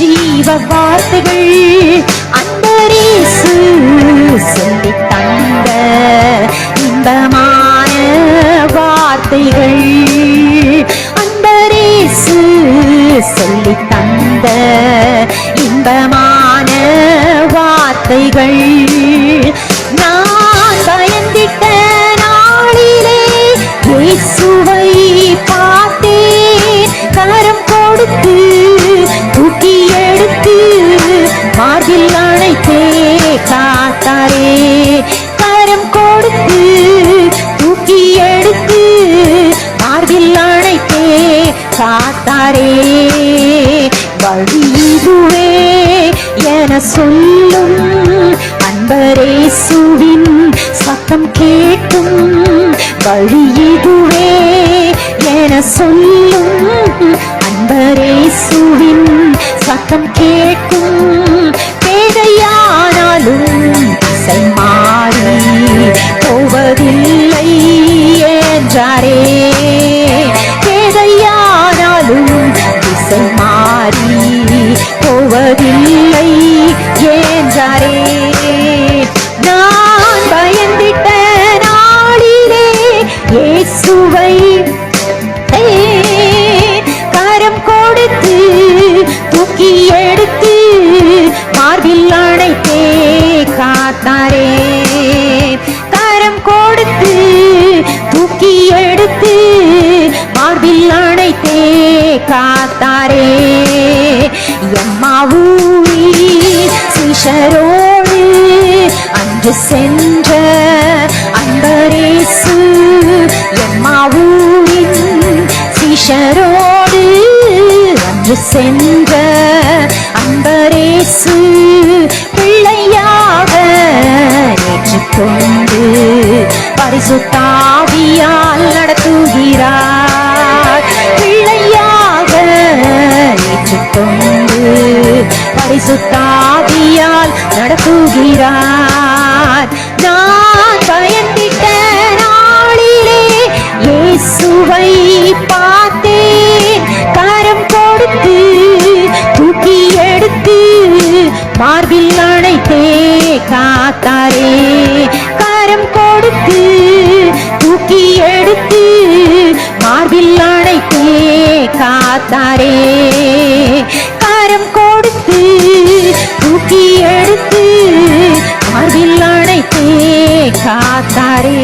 ஜீவ வார்த்தைகள் அன்பரேசு சொல்லி தந்த இன்பமான வார்த்தைகள் அன்பரேசு சொல்லி தந்த இன்பமான வார்த்தைகள் நான் பயந்திட்ட நாளிலே இயேசுவை பார்த்தேன் கரம் கொடுத்து தூக்கி எடுத்து மார்பில் அணைத்தே காத்தாரே கரம் கொடுத்து தூக்கி எடுத்து மார்பில் அணைத்தே காத்தாரே வழி இதுவே என சொல்லும் அன்பரேசுவின் சத்தம் கேட்கும் வழி இதுவே என சொல்லும் அன்பரேசுவின் சத்தம் கேட்கும் பேதையானாலும் திசை மாறி போவதில்லை என்றாரே பேதையானாலும் திசை மாறி போவதில்லை என்றாரே நான் பயந்திட்ட நாளிலே இயேசுவை கரம் கொடுத்து தூக்கி எடுத்து மார்பில் அணைத்தே காத்தாரே கரம் கொடுத்து தூக்கி எடுத்து மார்பில் அணைத்தே காத்தாரே எம்மாவூரி சீஷரோடு அன்று சென்ற அன்பரேசு எம்மாவூரின் சீஷரோடு அன்று சென்ற அன்பரேசு பிள்ளையாக ஏற்றுக்கொண்டு பரிசுத்த ஆவியால் நடத்துகிறார் பிள்ளையாக ஏற்றுக்கொண்டு பரிசுத்த ஆவியால் நடத்துகிறார் நான் பயந்திட்ட நாளிலே இயேசுவை பார்த்தேன் கரம் கொடுத்து தூக்கி எடுத்து மார்பில் அணைத்தே காத்தாரே கரம் கொடுத்து தூக்கி எடுத்து மார்பில் அணைத்தே காத்தாரே கரம் கொடுத்து தூக்கி எடுத்து மார்பில் அணைத்தே காத்தாரே